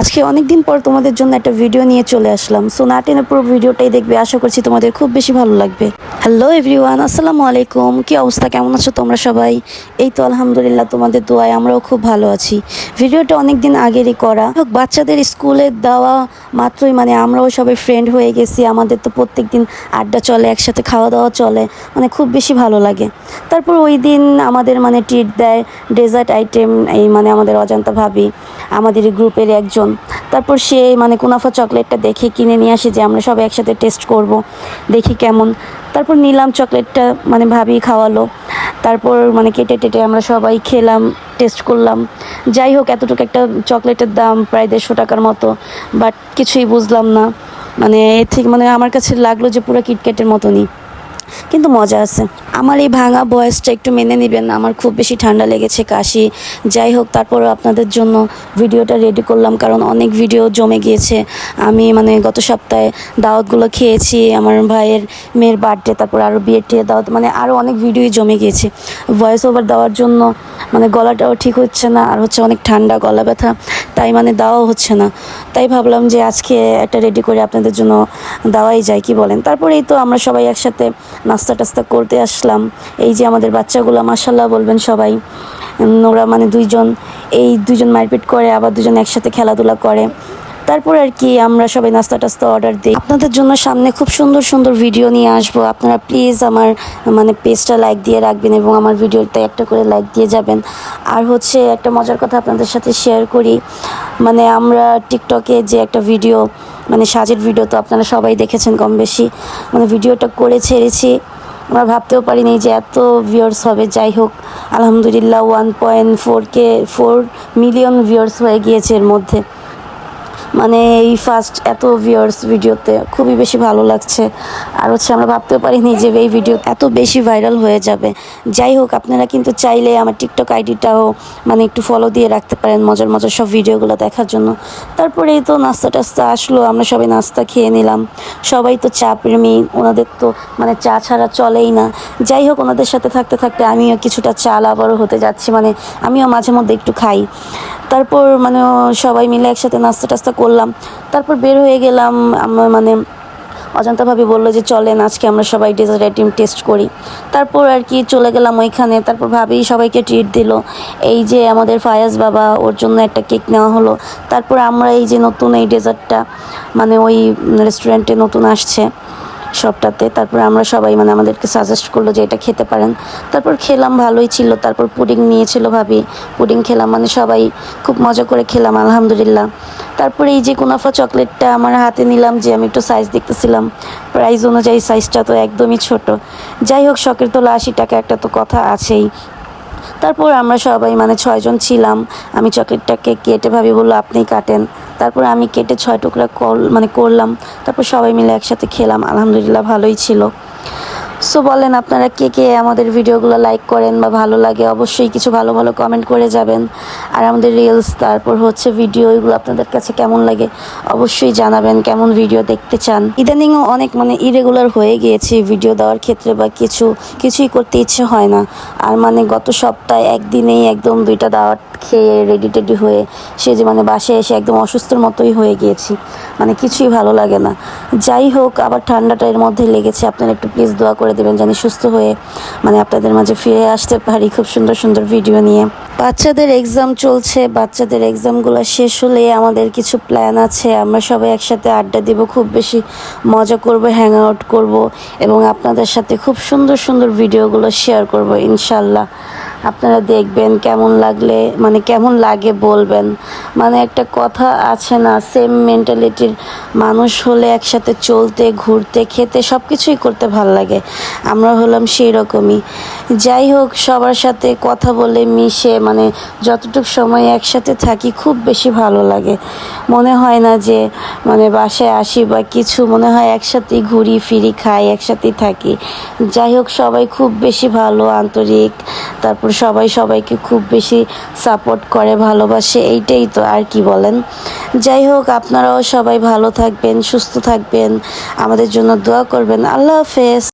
আজকে অনেক দিন পর তোমাদের জন্য একটা ভিডিও নিয়ে চলে আসলাম। সো না টেনে পুরো ভিডিওটাই দেখবে, আশা করছি তোমাদের খুব বেশি ভালো লাগবে। হ্যালো এভরিওয়ান, আসসালামু আলাইকুম। কি অবস্থা, কেমন আছো তোমরা সবাই? এই তো আলহামদুলিল্লাহ, তোমাদের দোয়ায় আমরাও খুব ভালো আছি। ভিডিওটা অনেক দিন আগেরই করা হোক, বাচ্চাদের স্কুলে দেওয়া মাত্রই আমরাও সবাই ফ্রেন্ড হয়ে গেছি। আমাদের তো প্রত্যেক দিন আড্ডা চলে, একসাথে খাওয়া দাওয়া চলে, খুব বেশি ভালো লাগে। তারপর ওই দিন আমাদের ট্রিট দেয় ডেজার্ট আইটেম, এই আমাদের অজান্তা ভাবি, আমাদের গ্রুপের একজন। তারপর সে কুনাফা চকলেটটা দেখে কিনে নিয়ে আসে যে আমরা সবাই একসাথে টেস্ট করব, দেখি কেমন। তারপর নিলাম চকলেটটা, ভাবি খাওয়ালো। তারপর কেটে টেটে আমরা সবাই খেলাম, টেস্ট করলাম। যাই হোক, এতটুকু একটা চকলেটের দাম প্রায় 150 টাকার মতো, বাট কিছুই বুঝলাম না। এর থেকে আমার কাছে লাগলো যে পুরো কিটক্যাটের মতনই, কিন্তু মজা আছে। আমার এই ভাঙা ভয়েসটা একটু মেনে নেবেন, আমার খুব বেশি ঠান্ডা লেগেছে, কাশি। যাই হোক, তারপর আপনাদের জন্য ভিডিওটা রেডি করলাম, কারণ অনেক ভিডিও জমে গিয়েছে। আমি গত সপ্তাহে দাওয়াতগুলো খেয়েছি, আমার ভাইয়ের মেয়ের বার্থডে, তারপর আরও বিয়ের টিয়ে দাওয়াত, আরও অনেক ভিডিওই জমে গিয়েছে। ভয়েস ওভার দেওয়ার জন্য গলাটাও ঠিক হচ্ছে না, আর হচ্ছে অনেক ঠান্ডা, গলা ব্যথা, তাই দেওয়াও হচ্ছে না। তাই ভাবলাম যে আজকে একটা রেডি করে আপনাদের জন্য দেওয়াই যায়, কি বলেন? তারপর এই তো আমরা সবাই একসাথে নাস্তা টাস্তা করতে আসলাম। এই যে আমাদের বাচ্চাগুলো, মাশাল্লাহ বলবেন সবাই। ওরা দুজন মারপিট করে, আবার দুজন একসাথে খেলাধুলা করে। তারপর আর কি আমরা সবাই নাস্তা টাস্তা অর্ডার দিই। আপনাদের জন্য সামনে খুব সুন্দর সুন্দর ভিডিও নিয়ে আসবো। আপনারা প্লিজ আমার পেজটা লাইক দিয়ে রাখবেন এবং আমার ভিডিওতে একটা করে লাইক দিয়ে যাবেন। আর হচ্ছে একটা মজার কথা আপনাদের সাথে শেয়ার করি। আমরা টিকটকে যে একটা ভিডিও, সাজের ভিডিও, তো আপনারা সবাই দেখেছেন কম বেশি। ভিডিওটা করে ছেড়েছি, আমরা ভাবতেও পারিনি যে এত ভিউয়ার্স হবে। যাই হোক, আলহামদুলিল্লাহ 1.4 মিলিয়ন ভিউয়ার্স হয়ে গিয়েছে এর মধ্যে। এই ফার্স্ট এত ভিউয়ার্স ভিডিওতে, খুবই বেশি ভালো লাগছে। আর হচ্ছে আমরা ভাবতেও পারিনি যে এই ভিডিও এত বেশি ভাইরাল হয়ে যাবে। যাই হোক, আপনারা কিন্তু চাইলে আমার টিকটক আইডিটাও একটু ফলো দিয়ে রাখতে পারেন, মজার মজার সব ভিডিওগুলো দেখার জন্য। তারপরে এই তো নাস্তা টাস্তা আসলো, আমরা সবাই নাস্তা খেয়ে নিলাম। সবাই তো চা প্রেমী, ওনাদের তো চা ছাড়া চলেই না। যাই হোক, ওনাদের সাথে থাকতে থাকতে আমিও কিছুটা চা লাভারও হতে যাচ্ছি, আমিও মাঝে মধ্যে একটু খাই। তারপর সবাই মিলে একসাথে নাস্তা টাস্তা করলাম। তারপর বের হয়ে গেলাম। অজান্তা ভাবি বললো যে চলেন আজকে আমরা সবাই ডেজার্ট আইটেম টেস্ট করি। তারপর আর কি চলে গেলাম ওইখানে। তারপর ভাবি সবাইকে ট্রিট দিল। এই যে আমাদের ফায়াজ বাবা, ওর জন্য একটা কেক নেওয়া হলো। তারপর আমরা এই যে নতুন এই ডেজার্টটা ওই রেস্টুরেন্টে নতুন আসছে সবটাতে, তারপর আমরা সবাই আমাদেরকে সাজেস্ট করলো যে এটা খেতে পারেন। তারপর খেলাম, ভালোই ছিল। তারপর পুডিং নিয়েছিল ভাবি, পুডিং খেলাম, সবাই খুব মজা করে খেলাম আলহামদুলিল্লাহ। তারপরে এই যে কুনাফা চকলেটটা আমার হাতে নিলাম, যে আমি একটু সাইজ দেখতেছিলাম, প্রাইস অনুযায়ী সাইজটা তো একদমই ছোট। যাই হোক, শখের তোলা 80 টাকা, একটা তো কথা আছেই। তারপর আমরা সবাই 6 জন ছিলাম। আমি চকলেটটাকে কেটে ভাবি বললো আপনিই কাটেন। তারপর আমি কেটে 6 টুকরা করলাম। তারপর সবাই মিলে একসাথে খেলাম, আলহামদুলিল্লাহ ভালোই ছিল। সো বলেন আপনারা কে কে আমাদের ভিডিওগুলো লাইক করেন বা ভালো লাগে, অবশ্যই কিছু ভালো ভালো কমেন্ট করে যাবেন। আর আমাদের রিলস, তারপর হচ্ছে ভিডিও, এগুলো আপনাদের কাছে কেমন লাগে অবশ্যই জানাবেন, কেমন ভিডিও দেখতে চান। ইদানিংও অনেক ইরেগুলার হয়ে গিয়েছি ভিডিও দেওয়ার ক্ষেত্রে, বা কিছুই করতে ইচ্ছে হয় না। আর গত সপ্তাহে একদিনেই একদম 2টা দাওয়াত খেয়ে রেডি টেডি হয়ে সে যে বাসায় এসে একদম অসুস্থর মতোই হয়ে গিয়েছি, কিছুই ভালো লাগে না। যাই হোক, আবার ঠান্ডাটা এর মধ্যে লেগেছে। আপনারা একটু প্লিজ দোয়া করে দেবেন জানি সুস্থ হয়ে আপনাদের মাঝে ফিরে আসতে পারি খুব সুন্দর সুন্দর ভিডিও নিয়ে। বাচ্চাদের এক্সাম চলছে, বাচ্চাদের এক্সামগুলো শেষ হলে আমাদের কিছু প্ল্যান আছে। আমরা সবাই একসাথে আড্ডা দিব, খুব বেশি মজা করব, হ্যাং আউট করবো, এবং আপনাদের সাথে খুব সুন্দর সুন্দর ভিডিওগুলো শেয়ার করব ইনশাল্লাহ। আপনারা দেখবেন, কেমন লাগলে কেমন লাগে বলবেন। একটা কথা আছে না, সেম মেন্টালিটির মানুষ হলে একসাথে চলতে, ঘুরতে, খেতে সব কিছুই করতে ভালো লাগে। আমরা হলাম সেই রকমই। যাই হোক, সবার সাথে কথা বলে মিশে যতটুকু সময় একসাথে থাকি খুব বেশি ভালো লাগে। মনে হয় না যে বাসায় আসি বা কিছু, মনে হয় একসাথেই ঘুরি ফিরি, খাই, একসাথেই থাকি। যাই হোক, সবাই খুব বেশি ভালো, আন্তরিক। তারপর সবাই সবাইকে খুব বেশি সাপোর্ট করে, ভালোবাসে, এইটাই তো, আর কি বলেন। যাই হোক, আপনারাও সবাই ভালো থাকবেন, সুস্থ থাকবেন, আমাদের জন্য দোয়া করবেন। আল্লাহ হাফেজ।